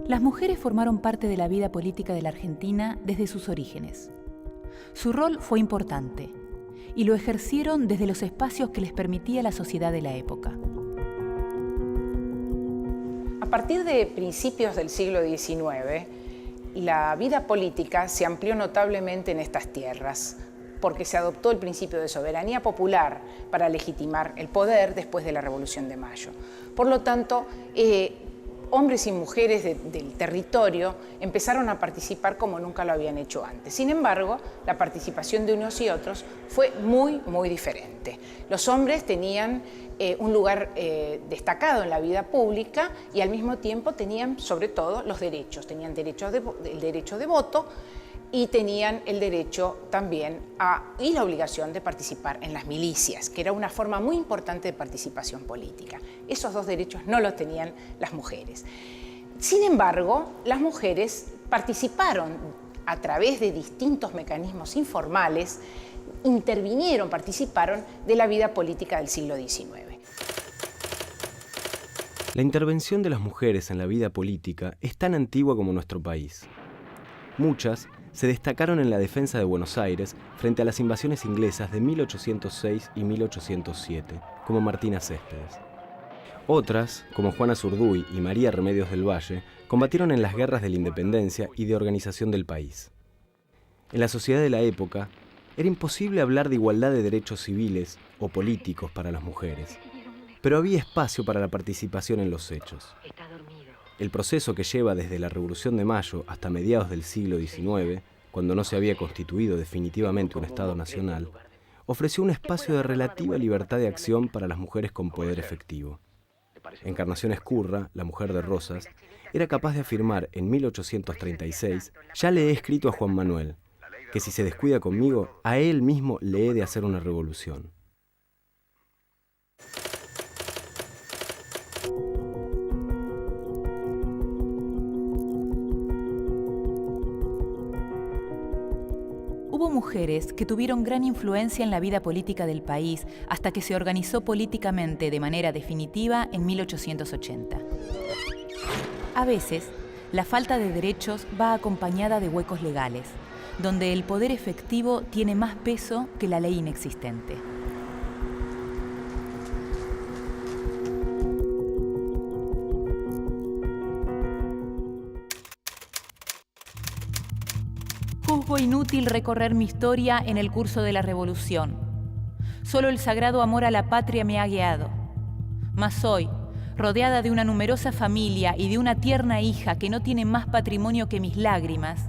Las mujeres formaron parte de la vida política de la Argentina desde sus orígenes. Su rol fue importante y lo ejercieron desde los espacios que les permitía la sociedad de la época. A partir de principios del siglo XIX, la vida política se amplió notablemente en estas tierras, porque se adoptó el principio de soberanía popular para legitimar el poder después de la Revolución de Mayo. Por lo tanto, hombres y mujeres del territorio empezaron a participar como nunca lo habían hecho antes. Sin embargo, la participación de unos y otros fue muy, muy diferente. Los hombres tenían un lugar destacado en la vida pública y al mismo tiempo tenían, sobre todo, los derechos. Tenían el derecho de voto y tenían el derecho también y la obligación de participar en las milicias, que era una forma muy importante de participación política. Esos dos derechos no los tenían las mujeres. Sin embargo, las mujeres participaron a través de distintos mecanismos informales, participaron de la vida política del siglo XIX. La intervención de las mujeres en la vida política es tan antigua como nuestro país. Muchas se destacaron en la defensa de Buenos Aires frente a las invasiones inglesas de 1806 y 1807, como Martina Céspedes. Otras, como Juana Zurduy y María Remedios del Valle, combatieron en las guerras de la independencia y de organización del país. En la sociedad de la época, era imposible hablar de igualdad de derechos civiles o políticos para las mujeres, pero había espacio para la participación en los hechos. El proceso que lleva desde la Revolución de Mayo hasta mediados del siglo XIX, cuando no se había constituido definitivamente un Estado nacional, ofreció un espacio de relativa libertad de acción para las mujeres con poder efectivo. Encarnación Escurra, la mujer de Rosas, era capaz de afirmar en 1836: «Ya le he escrito a Juan Manuel, que si se descuida conmigo, a él mismo le he de hacer una revolución». Hubo mujeres que tuvieron gran influencia en la vida política del país hasta que se organizó políticamente de manera definitiva en 1880. A veces, la falta de derechos va acompañada de huecos legales, donde el poder efectivo tiene más peso que la ley inexistente. Juzgo inútil recorrer mi historia en el curso de la revolución. Solo el sagrado amor a la patria me ha guiado. Mas hoy, rodeada de una numerosa familia y de una tierna hija que no tiene más patrimonio que mis lágrimas,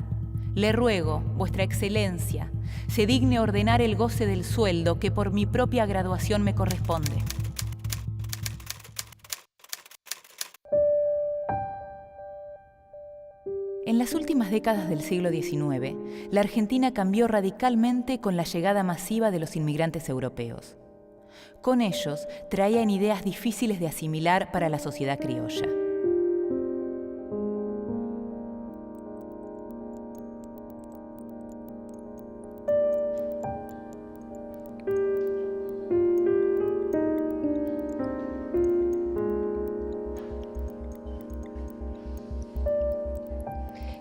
le ruego, vuestra excelencia, se digne ordenar el goce del sueldo que por mi propia graduación me corresponde. En las últimas décadas del siglo XIX, la Argentina cambió radicalmente con la llegada masiva de los inmigrantes europeos. Con ellos, traían ideas difíciles de asimilar para la sociedad criolla.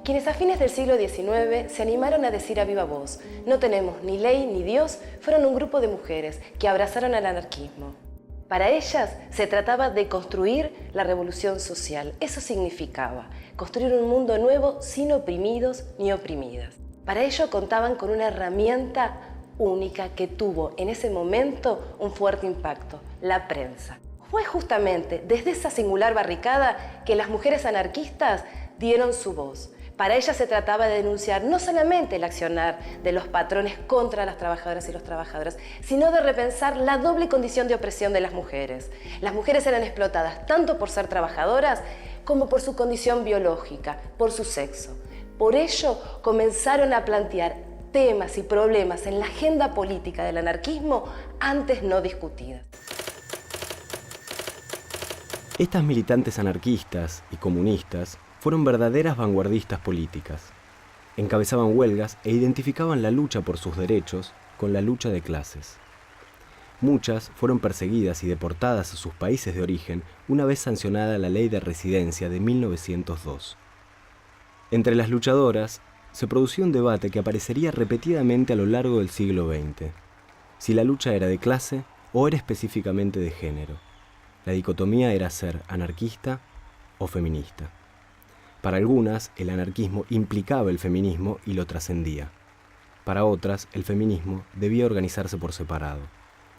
Quienes a fines del siglo XIX se animaron a decir a viva voz: no tenemos ni ley ni Dios, fueron un grupo de mujeres que abrazaron al anarquismo. Para ellas se trataba de construir la revolución social. Eso significaba construir un mundo nuevo sin oprimidos ni oprimidas. Para ello contaban con una herramienta única que tuvo en ese momento un fuerte impacto: la prensa. Fue justamente desde esa singular barricada que las mujeres anarquistas dieron su voz. Para ellas se trataba de denunciar no solamente el accionar de los patrones contra las trabajadoras y los trabajadores, sino de repensar la doble condición de opresión de las mujeres. Las mujeres eran explotadas tanto por ser trabajadoras como por su condición biológica, por su sexo. Por ello comenzaron a plantear temas y problemas en la agenda política del anarquismo antes no discutidas. Estas militantes anarquistas y comunistas fueron verdaderas vanguardistas políticas. Encabezaban huelgas e identificaban la lucha por sus derechos con la lucha de clases. Muchas fueron perseguidas y deportadas a sus países de origen una vez sancionada la Ley de Residencia de 1902. Entre las luchadoras se producía un debate que aparecería repetidamente a lo largo del siglo XX. Si la lucha era de clase o era específicamente de género. La dicotomía era ser anarquista o feminista. Para algunas, el anarquismo implicaba el feminismo y lo trascendía. Para otras, el feminismo debía organizarse por separado.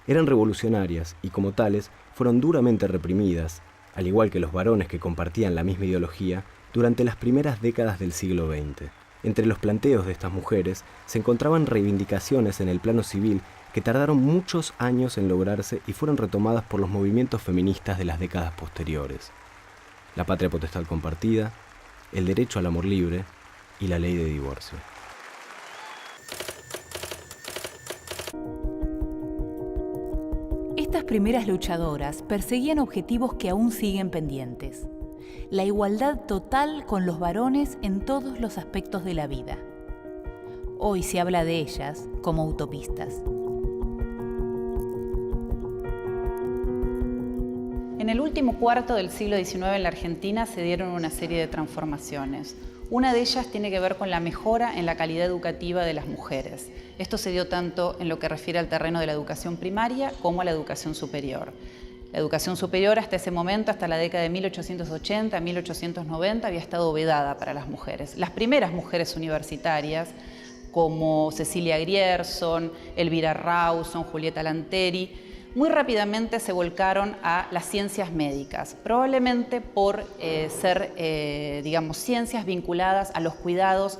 Eran revolucionarias y, como tales, fueron duramente reprimidas, al igual que los varones que compartían la misma ideología, durante las primeras décadas del siglo XX. Entre los planteos de estas mujeres se encontraban reivindicaciones en el plano civil que tardaron muchos años en lograrse y fueron retomadas por los movimientos feministas de las décadas posteriores. La patria potestad compartida, el derecho al amor libre y la ley de divorcio. Estas primeras luchadoras perseguían objetivos que aún siguen pendientes. La igualdad total con los varones en todos los aspectos de la vida. Hoy se habla de ellas como utopistas. En el último cuarto del siglo XIX en la Argentina se dieron una serie de transformaciones. Una de ellas tiene que ver con la mejora en la calidad educativa de las mujeres. Esto se dio tanto en lo que refiere al terreno de la educación primaria como a la educación superior. La educación superior hasta ese momento, hasta la década de 1880, 1890, había estado vedada para las mujeres. Las primeras mujeres universitarias, como Cecilia Grierson, Elvira Rawson, Julieta Lanteri, muy rápidamente se volcaron a las ciencias médicas, probablemente por ser, ciencias vinculadas a los cuidados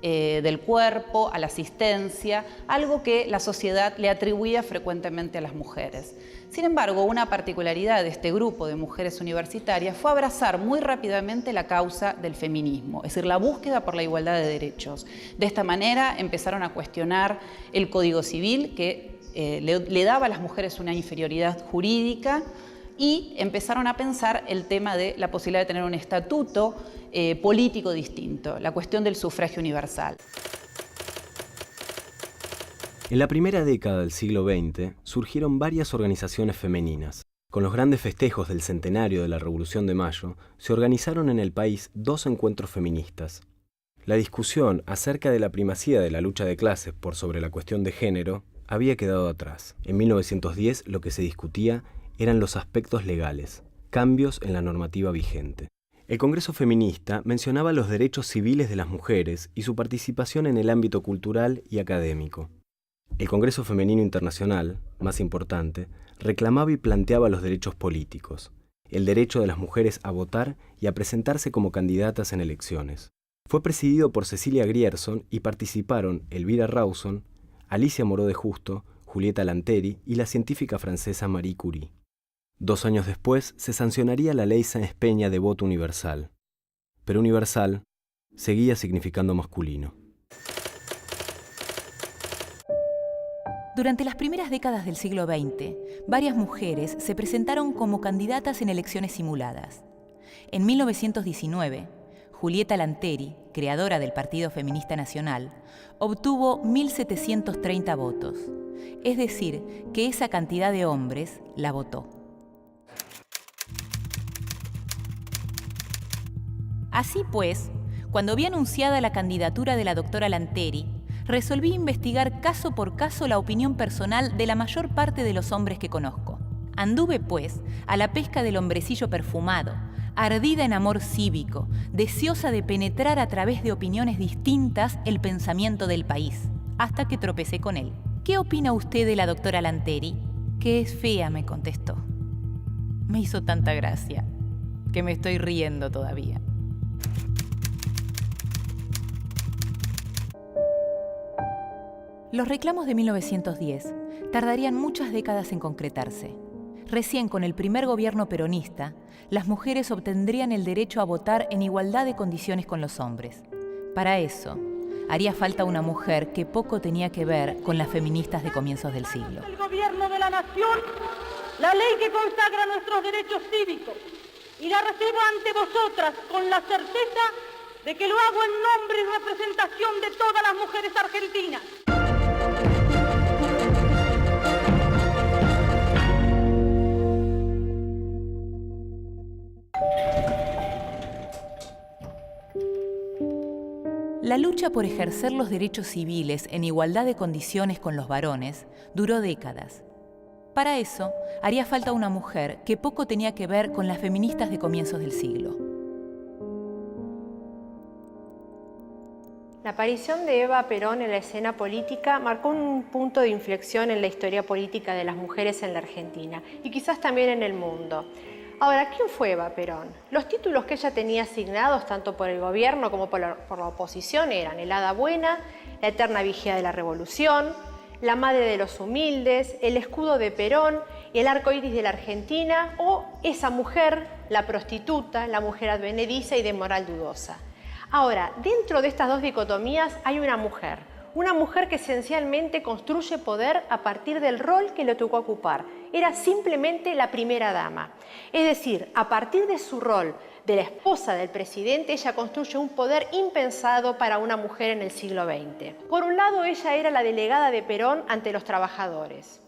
del cuerpo, a la asistencia, algo que la sociedad le atribuía frecuentemente a las mujeres. Sin embargo, una particularidad de este grupo de mujeres universitarias fue abrazar muy rápidamente la causa del feminismo, es decir, la búsqueda por la igualdad de derechos. De esta manera empezaron a cuestionar el Código Civil, que le daba a las mujeres una inferioridad jurídica, y empezaron a pensar el tema de la posibilidad de tener un estatuto político distinto, la cuestión del sufragio universal. En la primera década del siglo XX surgieron varias organizaciones femeninas. Con los grandes festejos del centenario de la Revolución de Mayo, se organizaron en el país 2 encuentros feministas. La discusión acerca de la primacía de la lucha de clases por sobre la cuestión de género había quedado atrás. En 1910 lo que se discutía eran los aspectos legales, cambios en la normativa vigente. El Congreso Feminista mencionaba los derechos civiles de las mujeres y su participación en el ámbito cultural y académico. El Congreso Femenino Internacional, más importante, reclamaba y planteaba los derechos políticos, el derecho de las mujeres a votar y a presentarse como candidatas en elecciones. Fue presidido por Cecilia Grierson y participaron Elvira Rawson, Alicia Moreau de Justo, Julieta Lanteri y la científica francesa Marie Curie. 2 años después se sancionaría la ley Sáenz Peña de voto universal, pero universal seguía significando masculino. Durante las primeras décadas del siglo XX, varias mujeres se presentaron como candidatas en elecciones simuladas. En 1919, Julieta Lanteri, creadora del Partido Feminista Nacional, obtuvo 1.730 votos, es decir, que esa cantidad de hombres la votó. Así pues, cuando vi anunciada la candidatura de la doctora Lanteri, resolví investigar caso por caso la opinión personal de la mayor parte de los hombres que conozco. Anduve, pues, a la pesca del hombrecillo perfumado, ardida en amor cívico, deseosa de penetrar a través de opiniones distintas el pensamiento del país, hasta que tropecé con él. ¿Qué opina usted de la doctora Lanteri? Que es fea, me contestó. Me hizo tanta gracia que me estoy riendo todavía. Los reclamos de 1910 tardarían muchas décadas en concretarse. Recién con el primer gobierno peronista, las mujeres obtendrían el derecho a votar en igualdad de condiciones con los hombres. Para eso, haría falta una mujer que poco tenía que ver con las feministas de comienzos del siglo. El gobierno de la nación, la ley que consagra nuestros derechos cívicos, y la recibo ante vosotras con la certeza de que lo hago en nombre y representación de todas las mujeres argentinas. La lucha por ejercer los derechos civiles en igualdad de condiciones con los varones duró décadas. Para eso, haría falta una mujer que poco tenía que ver con las feministas de comienzos del siglo. La aparición de Eva Perón en la escena política marcó un punto de inflexión en la historia política de las mujeres en la Argentina y quizás también en el mundo. Ahora, ¿quién fue Eva Perón? Los títulos que ella tenía asignados tanto por el gobierno como por la oposición eran el hada buena, la eterna vigía de la revolución, la madre de los humildes, el escudo de Perón, el arco iris de la Argentina o esa mujer, la prostituta, la mujer advenediza y de moral dudosa. Ahora, dentro de estas dos dicotomías hay una mujer que esencialmente construye poder a partir del rol que le tocó ocupar. Era simplemente la primera dama. Es decir, a partir de su rol de la esposa del presidente, ella construye un poder impensado para una mujer en el siglo XX. Por un lado, ella era la delegada de Perón ante los trabajadores.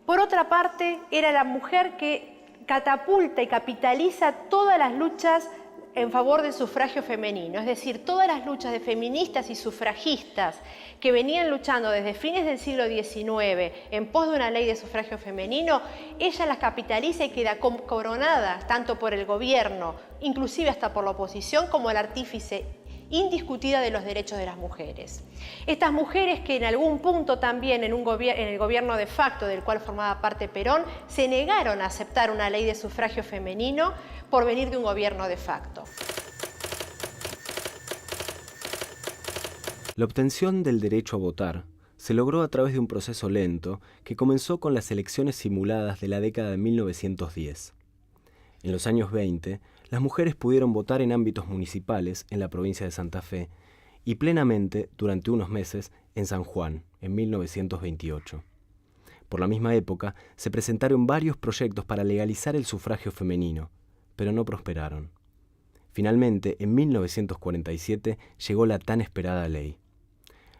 Por otra parte, era la mujer que catapulta y capitaliza todas las luchas en favor del sufragio femenino, es decir, todas las luchas de feministas y sufragistas que venían luchando desde fines del siglo XIX en pos de una ley de sufragio femenino, ella las capitaliza y queda coronada tanto por el gobierno, inclusive hasta por la oposición, como el artífice indiscutida de los derechos de las mujeres. Estas mujeres que en algún punto también en el gobierno de facto del cual formaba parte Perón, se negaron a aceptar una ley de sufragio femenino por venir de un gobierno de facto. La obtención del derecho a votar se logró a través de un proceso lento que comenzó con las elecciones simuladas de la década de 1910. En los años 20, las mujeres pudieron votar en ámbitos municipales en la provincia de Santa Fe y plenamente durante unos meses en San Juan, en 1928. Por la misma época, se presentaron varios proyectos para legalizar el sufragio femenino, pero no prosperaron. Finalmente, en 1947, llegó la tan esperada ley.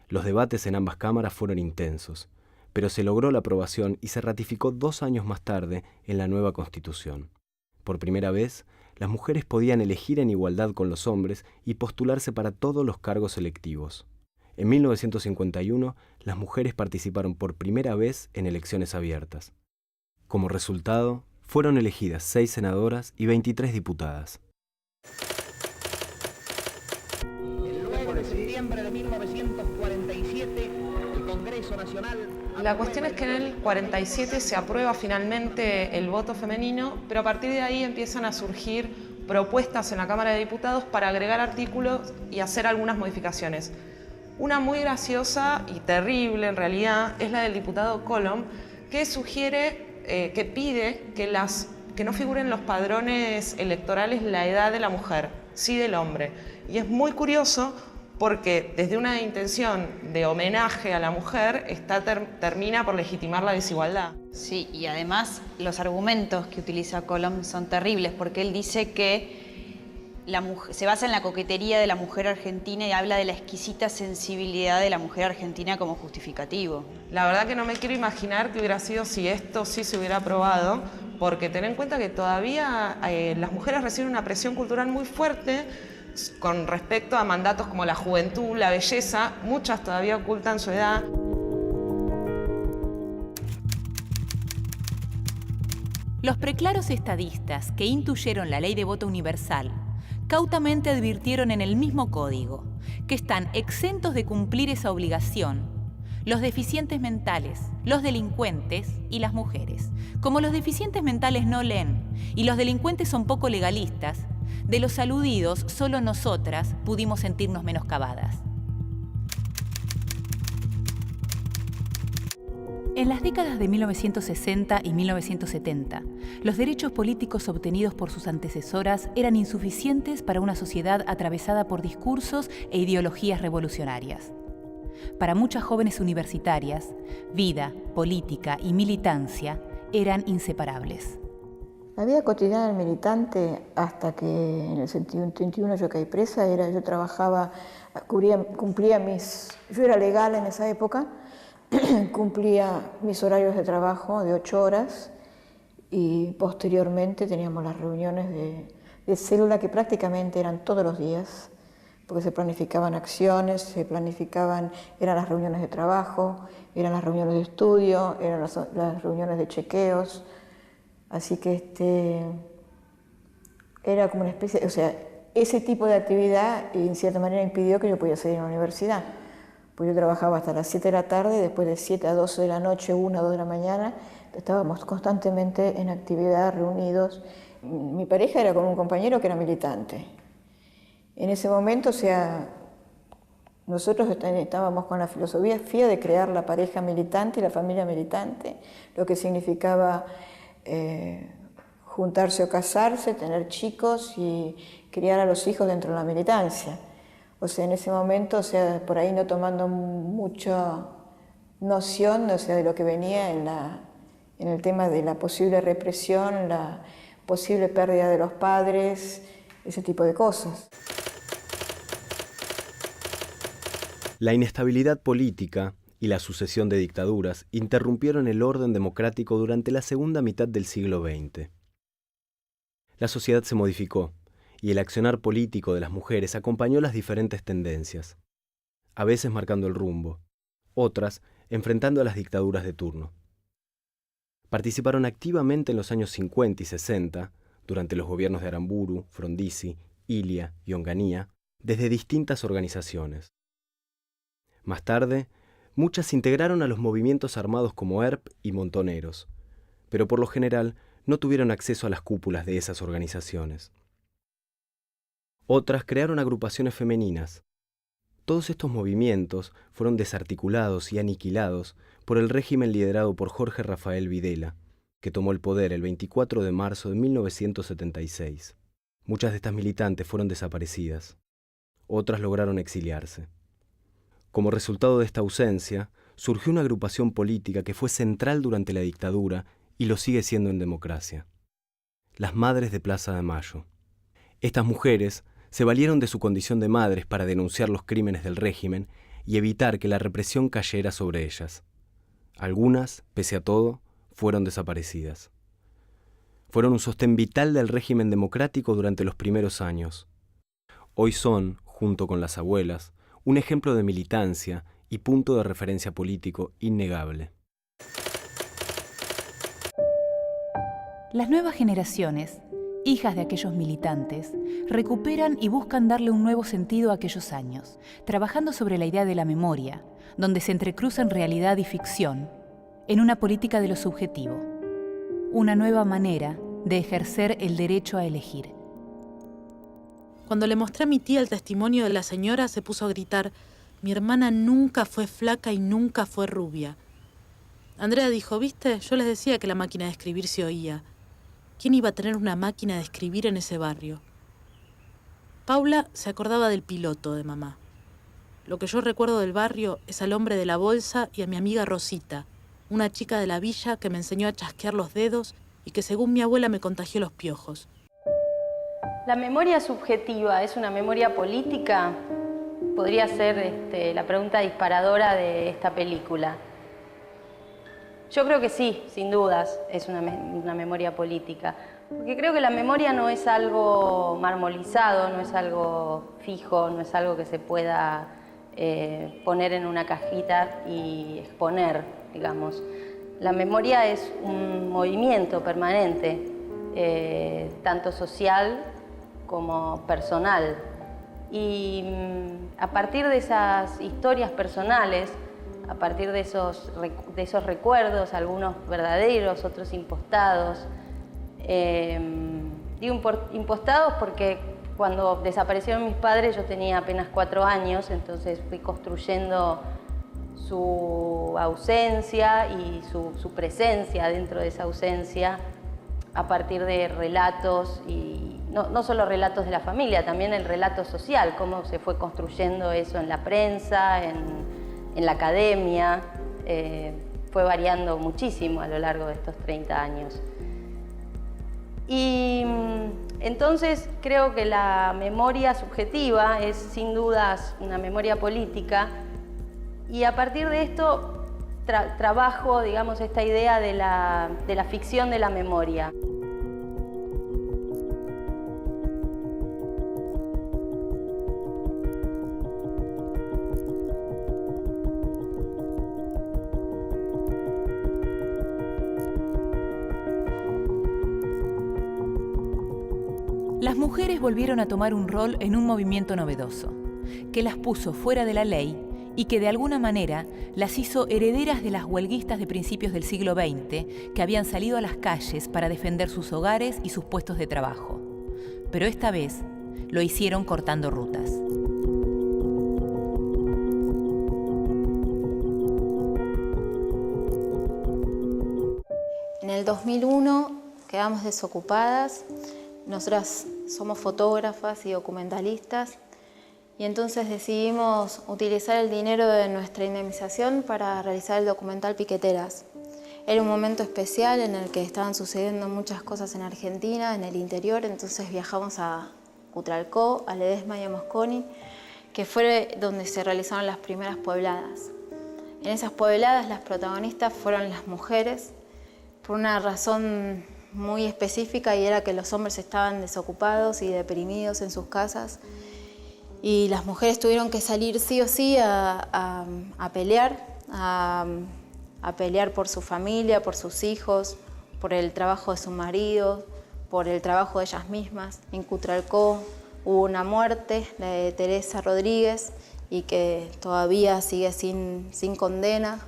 Los debates en ambas cámaras fueron intensos, pero se logró la aprobación y se ratificó 2 años más tarde en la nueva Constitución. Por primera vez, las mujeres podían elegir en igualdad con los hombres y postularse para todos los cargos electivos. En 1951, las mujeres participaron por primera vez en elecciones abiertas. Como resultado, fueron elegidas 6 senadoras y 23 diputadas. El 9 de septiembre de 1947, el Congreso Nacional... La cuestión es que en el 47 se aprueba finalmente el voto femenino, pero a partir de ahí empiezan a surgir propuestas en la Cámara de Diputados para agregar artículos y hacer algunas modificaciones. Una muy graciosa y terrible en realidad es la del diputado Colom, que sugiere, que pide que no figuren los padrones electorales la edad de la mujer, sí del hombre. Y es muy curioso porque desde una intención de homenaje a la mujer termina por legitimar la desigualdad. Sí, y además los argumentos que utiliza Colom son terribles, porque él dice que se basa en la coquetería de la mujer argentina y habla de la exquisita sensibilidad de la mujer argentina como justificativo. La verdad que no me quiero imaginar qué hubiera sido si esto sí se hubiera aprobado, porque ten en cuenta que todavía las mujeres reciben una presión cultural muy fuerte con respecto a mandatos como la juventud, la belleza. Muchas todavía ocultan su edad. Los preclaros estadistas que intuyeron la ley de voto universal cautamente advirtieron en el mismo código que están exentos de cumplir esa obligación los deficientes mentales, los delincuentes y las mujeres. Como los deficientes mentales no leen y los delincuentes son poco legalistas, de los aludidos solo nosotras pudimos sentirnos menoscabadas. En las décadas de 1960 y 1970, los derechos políticos obtenidos por sus antecesoras eran insuficientes para una sociedad atravesada por discursos e ideologías revolucionarias. Para muchas jóvenes universitarias, vida, política y militancia eran inseparables. La vida cotidiana del militante, hasta que en el 71 yo caí presa, yo trabajaba, yo era legal en esa época, cumplía mis horarios de trabajo de 8 horas y posteriormente teníamos las reuniones de célula que prácticamente eran todos los días, porque se planificaban acciones, eran las reuniones de trabajo, eran las reuniones de estudio, eran las reuniones de chequeos, así que era como una especie, o sea, ese tipo de actividad en cierta manera impidió que yo pudiera salir a la universidad, pues yo trabajaba hasta las 7 de la tarde, después de 7 a 12 de la noche, 1 o 2 de la mañana, estábamos constantemente en actividad, reunidos. Mi pareja era con un compañero que era militante. En ese momento, o sea, nosotros estábamos con la filosofía de crear la pareja militante y la familia militante, lo que significaba juntarse o casarse, tener chicos y criar a los hijos dentro de la militancia. O sea, en ese momento, o sea, por ahí no tomando mucha noción, o sea, de lo que venía en el tema de la posible represión, la posible pérdida de los padres, ese tipo de cosas. La inestabilidad política y la sucesión de dictaduras interrumpieron el orden democrático durante la segunda mitad del siglo XX. La sociedad se modificó y el accionar político de las mujeres acompañó las diferentes tendencias, a veces marcando el rumbo, otras enfrentando a las dictaduras de turno. Participaron activamente en los años 50 y 60, durante los gobiernos de Aramburu, Frondizi, Ilia y Onganía, desde distintas organizaciones. Más tarde, muchas se integraron a los movimientos armados como ERP y Montoneros, pero por lo general no tuvieron acceso a las cúpulas de esas organizaciones. Otras crearon agrupaciones femeninas. Todos estos movimientos fueron desarticulados y aniquilados por el régimen liderado por Jorge Rafael Videla, que tomó el poder el 24 de marzo de 1976. Muchas de estas militantes fueron desaparecidas. Otras lograron exiliarse. Como resultado de esta ausencia, surgió una agrupación política que fue central durante la dictadura y lo sigue siendo en democracia: las Madres de Plaza de Mayo. Estas mujeres se valieron de su condición de madres para denunciar los crímenes del régimen y evitar que la represión cayera sobre ellas. Algunas, pese a todo, fueron desaparecidas. Fueron un sostén vital del régimen democrático durante los primeros años. Hoy son, junto con las abuelas, un ejemplo de militancia y punto de referencia político innegable. Las nuevas generaciones, hijas de aquellos militantes, recuperan y buscan darle un nuevo sentido a aquellos años, trabajando sobre la idea de la memoria, donde se entrecruzan realidad y ficción, en una política de lo subjetivo, una nueva manera de ejercer el derecho a elegir. Cuando le mostré a mi tía el testimonio de la señora, se puso a gritar: «Mi hermana nunca fue flaca y nunca fue rubia». Andrea dijo: «¿Viste? Yo les decía que la máquina de escribir se oía. ¿Quién iba a tener una máquina de escribir en ese barrio?». Paula se acordaba del piloto de mamá. Lo que yo recuerdo del barrio es al hombre de la bolsa y a mi amiga Rosita, una chica de la villa que me enseñó a chasquear los dedos y que, según mi abuela, me contagió los piojos. ¿La memoria subjetiva es una memoria política? Podría ser la pregunta disparadora de esta película. Yo creo que sí, sin dudas, es una memoria política. Porque creo que la memoria no es algo marmolizado, no es algo fijo, no es algo que se pueda poner en una cajita y exponer, digamos. La memoria es un movimiento permanente, tanto social como personal. Y a partir de esas historias personales, a partir de esos recuerdos, algunos verdaderos, otros impostados. Digo impostados porque cuando desaparecieron mis padres yo tenía apenas 4 años, entonces fui construyendo su ausencia y su presencia dentro de esa ausencia a partir de relatos, y no solo relatos de la familia, también el relato social, cómo se fue construyendo eso en la prensa, en la academia. Fue variando muchísimo a lo largo de estos 30 años. Y entonces creo que la memoria subjetiva es sin dudas una memoria política, y a partir de esto trabajo, digamos, esta idea de la ficción de la memoria. Las mujeres volvieron a tomar un rol en un movimiento novedoso, que las puso fuera de la ley y que de alguna manera las hizo herederas de las huelguistas de principios del siglo XX que habían salido a las calles para defender sus hogares y sus puestos de trabajo. Pero esta vez lo hicieron cortando rutas. En el 2001 quedamos desocupadas. Nosotras somos fotógrafas y documentalistas y entonces decidimos utilizar el dinero de nuestra indemnización para realizar el documental Piqueteras. Era un momento especial en el que estaban sucediendo muchas cosas en Argentina, en el interior, entonces viajamos a Cutralcó, a Ledesma y a Mosconi, que fue donde se realizaron las primeras pobladas. En esas pobladas las protagonistas fueron las mujeres, por una razón muy específica, y era que los hombres estaban desocupados y deprimidos en sus casas y las mujeres tuvieron que salir sí o sí a pelear, a pelear por su familia, por sus hijos, por el trabajo de su marido, por el trabajo de ellas mismas. En Cutralcó hubo una muerte, la de Teresa Rodríguez, y que todavía sigue sin condena.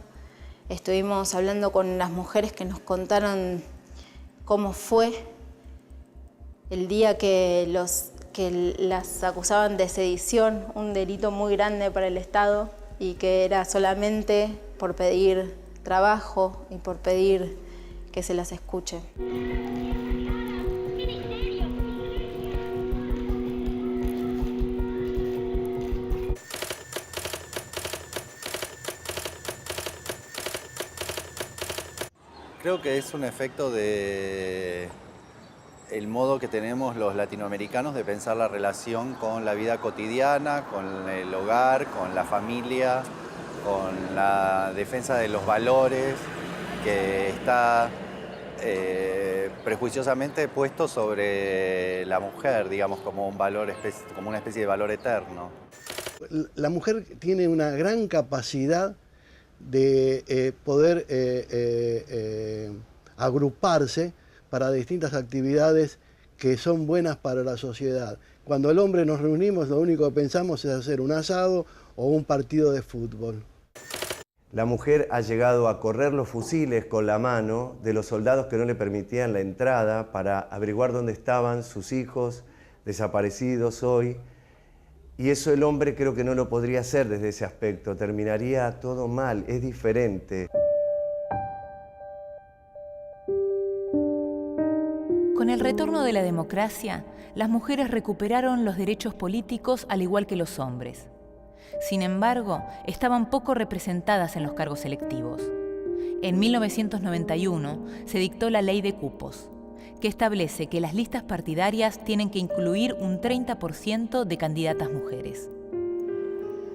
Estuvimos hablando con las mujeres que nos contaron cómo fue el día que las acusaban de sedición, un delito muy grande para el Estado, y que era solamente por pedir trabajo y por pedir que se las escuche. Creo que es un efecto de el modo que tenemos los latinoamericanos de pensar la relación con la vida cotidiana, con el hogar, con la familia, con la defensa de los valores, que está prejuiciosamente puesto sobre la mujer, digamos, como un valor, como una especie de valor eterno. La mujer tiene una gran capacidad de poder agruparse para distintas actividades que son buenas para la sociedad. Cuando el hombre nos reunimos, lo único que pensamos es hacer un asado o un partido de fútbol. La mujer ha llegado a correr los fusiles con la mano de los soldados que no le permitían la entrada para averiguar dónde estaban sus hijos desaparecidos hoy. Y eso el hombre creo que no lo podría hacer desde ese aspecto, terminaría todo mal, es diferente. Con el retorno de la democracia, las mujeres recuperaron los derechos políticos al igual que los hombres. Sin embargo, estaban poco representadas en los cargos electivos. En 1991 se dictó la Ley de Cupos, que establece que las listas partidarias tienen que incluir un 30% de candidatas mujeres.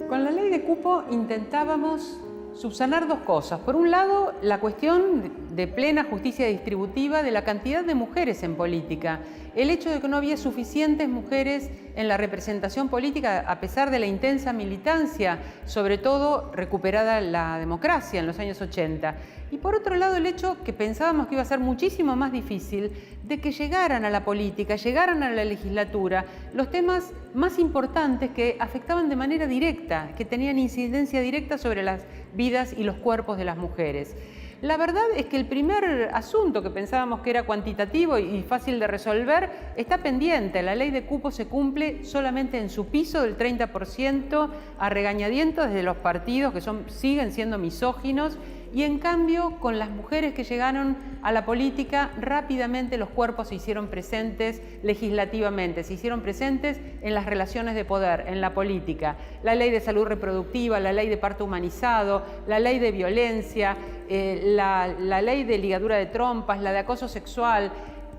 Con la ley de cupo intentábamos subsanar dos cosas. Por un lado, la cuestión de plena justicia distributiva de la cantidad de mujeres en política. El hecho de que no había suficientes mujeres en la representación política, a pesar de la intensa militancia, sobre todo recuperada la democracia en los años 80. Y por otro lado, el hecho que pensábamos que iba a ser muchísimo más difícil de que llegaran a la política, llegaran a la legislatura, los temas más importantes que afectaban de manera directa, que tenían incidencia directa sobre las vidas y los cuerpos de las mujeres. La verdad es que el primer asunto que pensábamos que era cuantitativo y fácil de resolver está pendiente. La ley de cupo se cumple solamente en su piso del 30% a regañadientos desde los partidos que siguen siendo misóginos, y en cambio con las mujeres que llegaron a la política rápidamente los cuerpos se hicieron presentes legislativamente, se hicieron presentes en las relaciones de poder, en la política. La ley de salud reproductiva, la ley de parto humanizado, la ley de violencia, la ley de ligadura de trompas, la de acoso sexual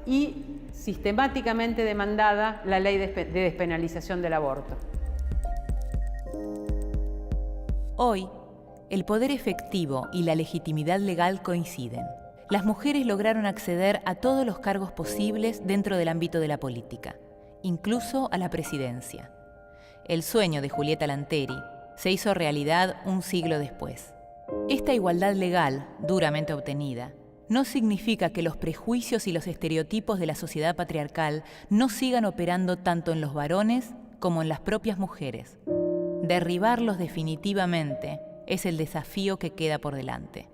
y sistemáticamente demandada la ley de despenalización del aborto. Hoy, el poder efectivo y la legitimidad legal coinciden. Las mujeres lograron acceder a todos los cargos posibles dentro del ámbito de la política, incluso a la presidencia. El sueño de Julieta Lanteri se hizo realidad un siglo después. Esta igualdad legal, duramente obtenida, no significa que los prejuicios y los estereotipos de la sociedad patriarcal no sigan operando tanto en los varones como en las propias mujeres. Derribarlos definitivamente es el desafío que queda por delante.